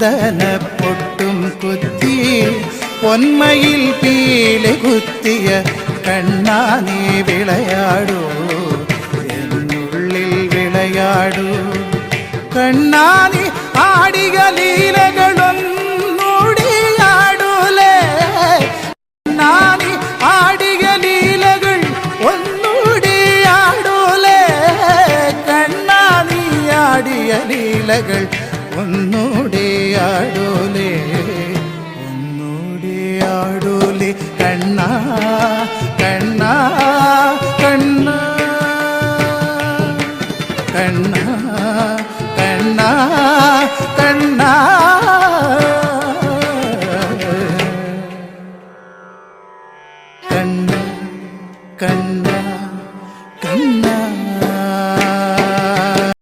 ചന്ദനപ്പൊട്ടും കുത്തി പൊന്മയിൽ പീലി കുത്തിയ കണ്ണാ നീ വിളയാടൂ എന്നുള്ളിൽ വിളയാടൂ കണ്ണാ നീ ആടിയ ലീലകളൊന്നൂടിയാടൂലേ കണ്ണാ നീ ആടിയ ലീലകൾ ഒന്നൂടിയാടൂലേ കണ്ണാ നീ ആടിയ ലീലകൾ ഒന്നൂടിയാടൂലേ ഒന്നൂടിയാടൂലേ കണ്ണാ കണ്ണാ കണ്ണാ കണ്ണാ കണ്ണാ കണ്ണാ